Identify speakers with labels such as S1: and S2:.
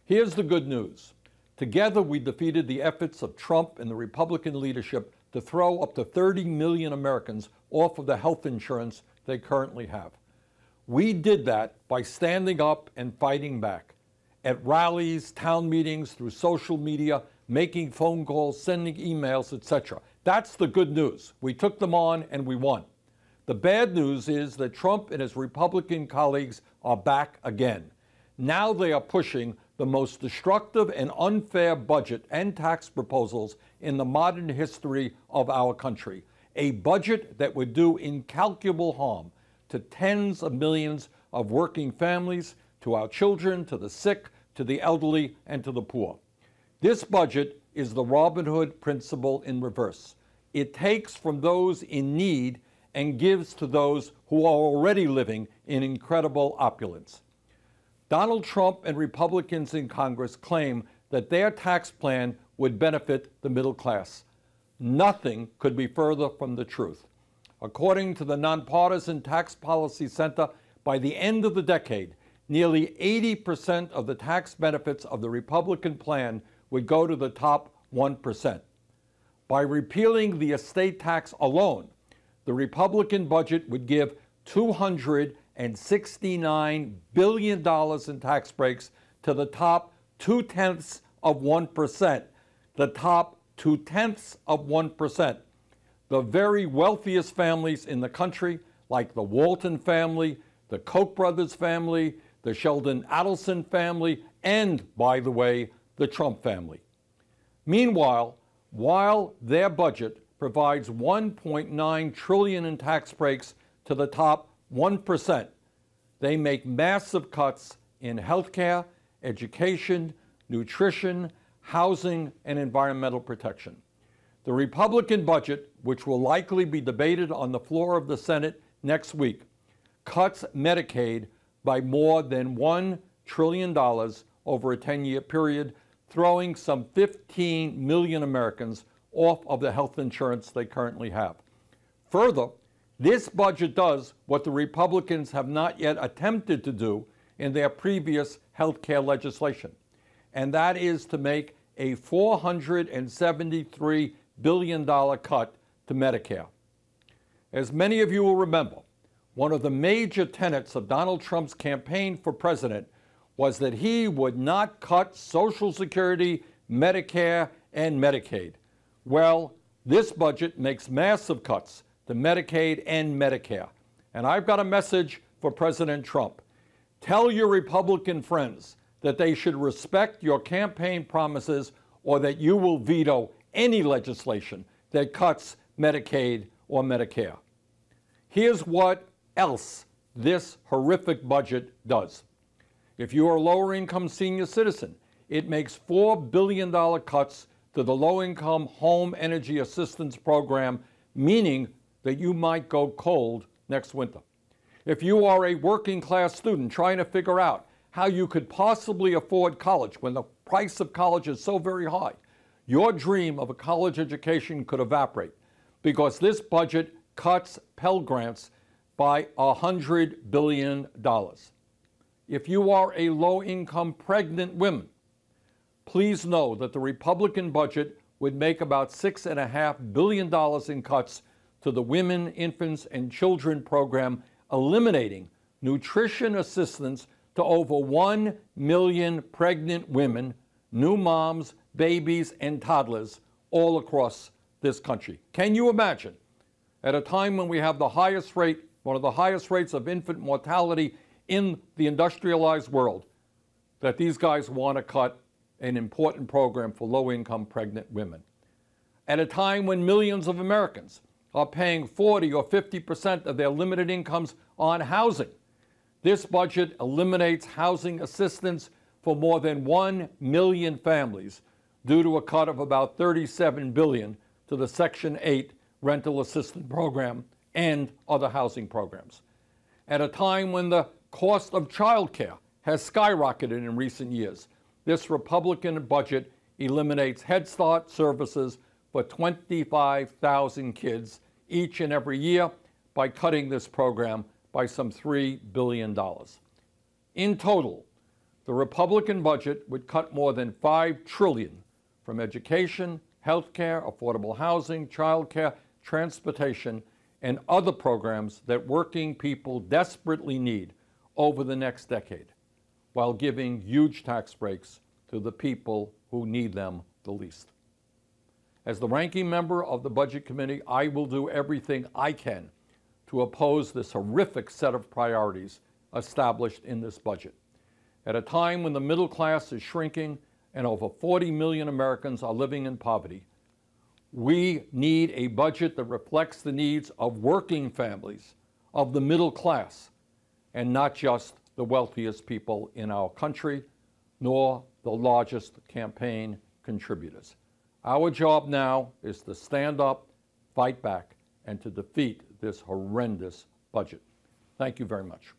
S1: Here's the good news. Together, we defeated the efforts of Trump and the Republican leadership to throw up to 30 million Americans off of the health insurance they currently have. We did that by standing up and fighting back. At rallies, town meetings, through social media, making phone calls, sending emails, etc. That's the good news. We took them on and we won. The bad news is that Trump and his Republican colleagues are back again. Now they are pushing the most destructive and unfair budget and tax proposals in the modern history of our country. A budget that would do incalculable harm to tens of millions of working families, to our children, to the sick, to the elderly, and to the poor. This budget is the Robin Hood principle in reverse. It takes from those in need and gives to those who are already living in incredible opulence. Donald Trump and Republicans in Congress claim that their tax plan would benefit the middle class. Nothing could be further from the truth. According to the Nonpartisan Tax Policy Center, by the end of the decade, nearly 80% of the tax benefits of the Republican plan would go to the top 1%. By repealing the estate tax alone, the Republican budget would give $269 billion in tax breaks to the top 0.2%. The top 0.2%. The very wealthiest families in the country, like the Walton family, the Koch brothers family, the Sheldon Adelson family, and, by the way, the Trump family. Meanwhile, while their budget provides $1.9 trillion in tax breaks to the top 1%, they make massive cuts in healthcare, education, nutrition, housing, and environmental protection. The Republican budget, which will likely be debated on the floor of the Senate next week, cuts Medicaid by more than $1 trillion over a 10-year period, throwing some 15 million Americans off of the health insurance they currently have. Further, this budget does what the Republicans have not yet attempted to do in their previous health care legislation, and that is to make a $473 billion cut to Medicare. As many of you will remember, one of the major tenets of Donald Trump's campaign for president was that he would not cut Social Security, Medicare, and Medicaid. Well, this budget makes massive cuts to Medicaid and Medicare. And I've got a message for President Trump. Tell your Republican friends that they should respect your campaign promises or that you will veto any legislation that cuts Medicaid or Medicare. Here's what else this horrific budget does. If you are a lower-income senior citizen, it makes $4 billion cuts to the Low-Income Home Energy Assistance Program, meaning that you might go cold next winter. If you are a working-class student trying to figure out how you could possibly afford college when the price of college is so very high, your dream of a college education could evaporate because this budget cuts Pell Grants by $100 billion. If you are a low-income pregnant woman, please know that the Republican budget would make about $6.5 billion in cuts to the Women, Infants, and Children program, eliminating nutrition assistance to over 1 million pregnant women, new moms, babies, and toddlers all across this country. Can you imagine, at a time when we have the highest rate, one of the highest rates of infant mortality in the industrialized world, that these guys want to cut an important program for low-income pregnant women? At a time when millions of Americans are paying 40 or 50% of their limited incomes on housing, this budget eliminates housing assistance for more than 1 million families due to a cut of about $37 billion to the Section 8 rental assistance program and other housing programs. At a time when the cost of child care has skyrocketed in recent years, this Republican budget eliminates Head Start services for 25,000 kids each and every year by cutting this program by some $3 billion. In total, The Republican budget would cut more than $5 trillion from education, health care, affordable housing, child care, transportation, and other programs that working people desperately need over the next decade, while giving huge tax breaks to the people who need them the least. As the ranking member of the Budget Committee, I will do everything I can to oppose this horrific set of priorities established in this budget. At a time when the middle class is shrinking and over 40 million Americans are living in poverty, we need a budget that reflects the needs of working families, of the middle class, and not just the wealthiest people in our country, nor the largest campaign contributors. Our job now is to stand up, fight back, and to defeat this horrendous budget. Thank you very much.